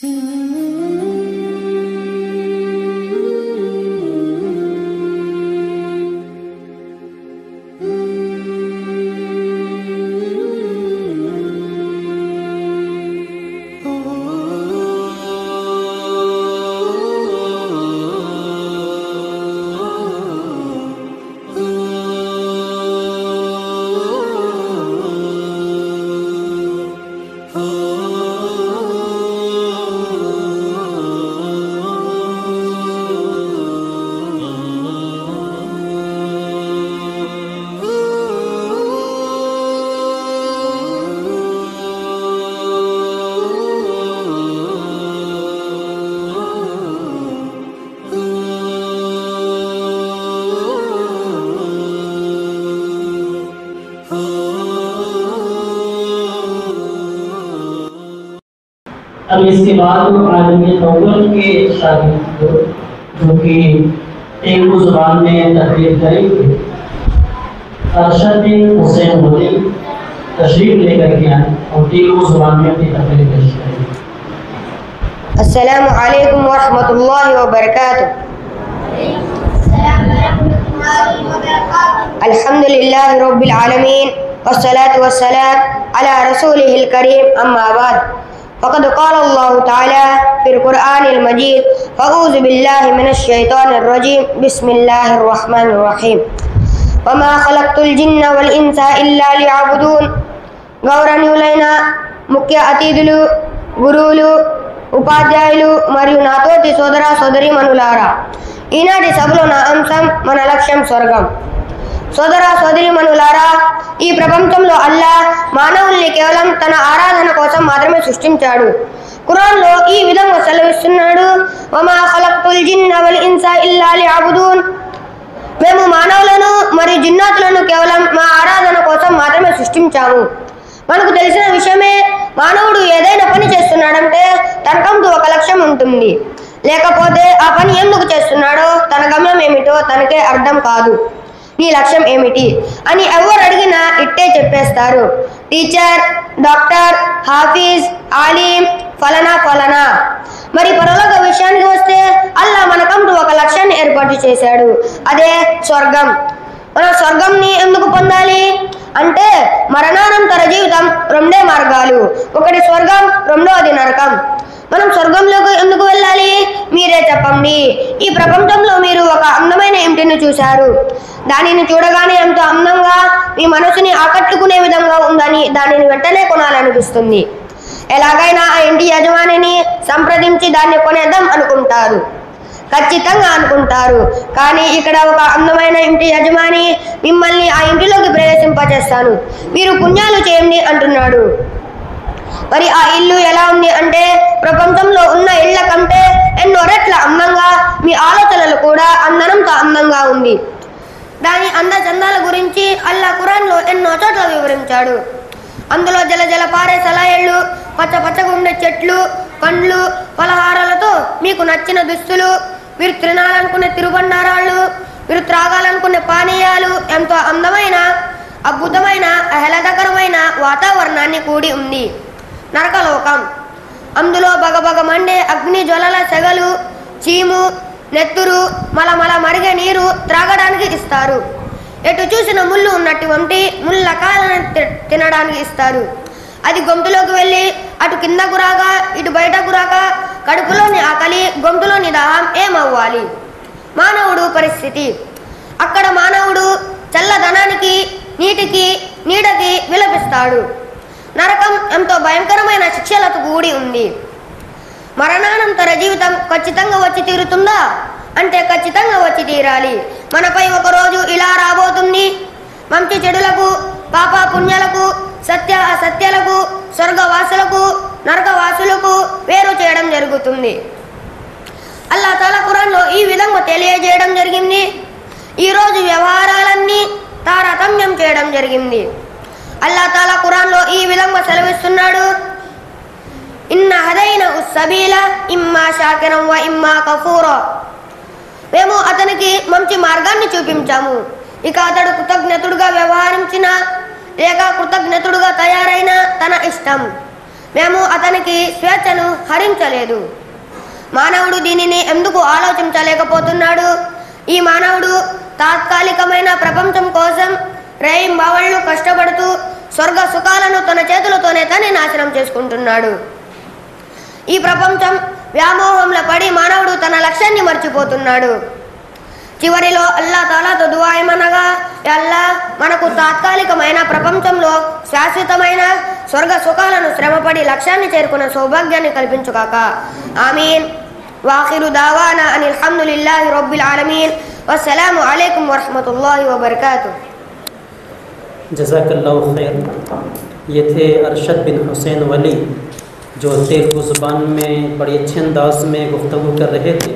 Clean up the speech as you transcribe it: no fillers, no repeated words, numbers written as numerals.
अब इसके बाद आलमी नोबल के शागिर्द जो कि तेलुगु जुबान में तकरीर करेंगे अरशद हुसैन मोदी तशरीफ लेकर के आए और तेलुगु जुबान में अपनी तकरीर पेश करेंगे। अस्सलामु अलैकुम व रहमतुल्लाहि व बरकातुहू। अल्हम्दुलिल्लाहि रब्बिल आलमीन वस्सलातु वस्सलाम अला रसूलिहिल करीम अम्मा बाद। फ़क़द क़ाल अल्लाहु तआला फ़िल क़ुरआनिल मजीद अऊज़ु बिल्लाहि मिनश शैतानिर रजीम बिस्मिल्लाहिर रहमानिर रहीम वमा खलक़्तुल जिन्न वल इंसा इल्ला लियअबुदून। గౌరవనీయులైన ముఖ్య అతిథులు, గురువులు, ఉపాధ్యాయులు మరియు నా తోటి సోదర సోదరీమణులారా, ఈనాటి సభలో నా అంశం మన లక్ష్యం స్వర్గం. సోదర సోదరీమణులారా, ఈ ప్రపంచంలో అల్లాహ్ మానవుల్ని కేవలం తన ఆరాధన కోసం మాత్రమే సృష్టించాడు. ఖురాన్లో ఈ విధంగా సెలవిస్తున్నాడు, వమా ఖలక్తుల్ జిన్న వల్ ఇన్సా ఇల్లా లియఅబుదూన్. మేము మానవులను మరియు జిన్నాతులను కేవలం మా ఆరాధన కోసం మాత్రమే సృష్టించాము. మనకు తెలిసిన విషయమే, మానవుడు ఏదైనా పని చేస్తున్నాడంటే తనకంటూ ఒక లక్ష్యం ఉంటుంది. లేకపోతే ఆ పని ఎందుకు చేస్తున్నాడో, తన గమ్యం ఏమిటో తనకే అర్థం కాదు. నీ లక్ష్యం ఏమిటి అని ఎవరు అడిగినా ఇట్టే చెప్పేస్తారు, టీచర్, డాక్టర్, హాఫీజ్, ఆలీం, ఫలనా ఫలనా. మరి పరలోక విషయానికి వస్తే అల్లా మనకంటూ ఒక లక్ష్యాన్ని ఏర్పాటు చేశాడు, అదే స్వర్గం. మనం స్వర్గంని ఎందుకు పొందాలి అంటే, మరణానంతర జీవితం రెండే మార్గాలు, ఒకటి స్వర్గం, రెండోది నరకం. మనం స్వర్గంలోకి ఎందుకు వెళ్ళాలి మీరే చెప్పండి. ఈ ప్రపంచంలో మీరు ఒక అందమైన ఇంటిని చూశారు. దానిని చూడగానే ఎంతో అందంగా మీ మనసుని ఆకట్టుకునే విధంగా ఉందని దానిని వెంటనే కొనాలనిపిస్తుంది. ఎలాగైనా ఆ ఇంటి యజమానిని సంప్రదించి దాన్ని కొనేద్దాం అనుకుంటారు, ఖచ్చితంగా అనుకుంటారు. కానీ ఇక్కడ ఒక అందమైన ఇంటి యజమాని మిమ్మల్ని ఆ ఇంటిలోకి ప్రవేశింపచేస్తాను, మీరు పుణ్యాలు చేయండి అంటున్నాడు. మరి ఆ ఇల్లు ఎలా ఉంది అంటే, ప్రపంచంలో ఉన్న ఇళ్ల కంటే ఎన్నో రెట్ల అందంగా, మీ ఆలోచనలు కూడా అందనంత అందంగా ఉంది. దాని అందచందాల గురించి అల్లా ఖురాన్లో ఎన్నో చోట్ల వివరించాడు. అందులో జల జల పారే సలాయిళ్ళు, పచ్చ పచ్చగా ఉండే చెట్లు, పండ్లు, పలహారాలతో మీకు నచ్చిన దుస్తులు, మీరు తినాలనుకునే తిరుబండారాళ్ళు, మీరు త్రాగాలనుకునే పానీయాలు, ఎంతో అందమైన, అద్భుతమైన, ఆహ్లాదకరమైన వాతావరణాన్ని కూడి ఉంది నరకలోకం. అందులో బగబగ మండే అగ్ని జ్వలల సెగలు, చీము, నెత్తురు, మలమల మరిగే నీరు త్రాగడానికి ఇస్తారు. ఎటు చూసిన ముళ్ళు ఉన్నటువంటి ముళ్ళ కాయలను తినడానికి ఇస్తారు. అది గొంతులోకి వెళ్ళి అటు కిందకు రాక ఇటు బయటకు రాక కడుపులోని ఆకలి, గొంతులోని దాహం ఏమవ్వాలి మానవుడు పరిస్థితి. అక్కడ మానవుడు చల్లదనానికి, నీటికి, నీడకి విలపిస్తాడు. నరకం ఎంతో భయంకరమైన శిక్షలతో కూడి ఉంది. మరణానంతర జీవితం ఖచ్చితంగా వచ్చి తీరుతుందా అంటే ఖచ్చితంగా వచ్చి తీరాలి. మనపై ఒకరోజు ఇలా రాబోతుంది. మంచి చెడులకు, పాప పుణ్యాలకు, సత్య అసత్యాలకు, స్వర్గవాసులకు, నరకవాసులకు వేరు చేయడం జరుగుతుంది. అల్లాహ్ తఆలా ఖురాన్లో ఈ విధంగా తెలియజేయడం జరిగింది. ఈరోజు వ్యవహారాలన్నీ తారతమ్యం చేయడం జరిగింది. అల్లాహ్ తఆలా ఖురాన్లో ఈ విధంగా సెలవిస్తున్నాడు, ఇన్న హదైన ఉస్సబీల ఇమ్మా షాకిరం వ ఇమ్మా కఫూరా. మేము అతనికి మంచి మార్గాన్ని చూపించాము. ఇక అతడు కృతజ్ఞతుడుగా వ్యవహరించిన లేక కృతజ్ఞతుడుగా తయారైన తన ఇష్టం. మేము అతనికి స్వేచ్ఛను హరించలేదు. మానవుడు దీనిని ఎందుకు ఆలోచించలేకపోతున్నాడు? ఈ మానవుడు తాత్కాలికమైన ప్రపంచం కోసం రేయింబవళ్ళు కష్టపడుతూ స్వర్గ సుఖాలను తన చేతులతోనే తనే నాశనం చేసుకుంటున్నాడు. ఈ ప్రపంచం వ్యామోహంలో పడి మానవుడు తన లక్ష్యాన్ని మర్చిపోతున్నాడు. చివరిలో అల్లా తాలాతో దుఆ ఏమనగా, యా అల్లా, మనకు తాత్కాలికమైన ప్రపంచంలో శాశ్వతమైన స్వర్గ సుఖాలను శ్రమపడి లక్ష్యాన్ని చేరుకున్న సౌభాగ్యాన్ని కల్పించుగాక. ఆమీన్. వాఖిరు దావానా అనిల్ హమ్దులిల్లాహి రబ్బిల్ ఆలమీన్. వస్సలాము अलैकुम वरहमतुल्लाहि वबरकातुहू. जज़ाकल्लाहु खैर। ये थे अरशद बिन हुसैन वली जो तेलुगु ज़ुबान में बड़ी अच्छे अंदाज में गुफ्तगू कर रहे थे।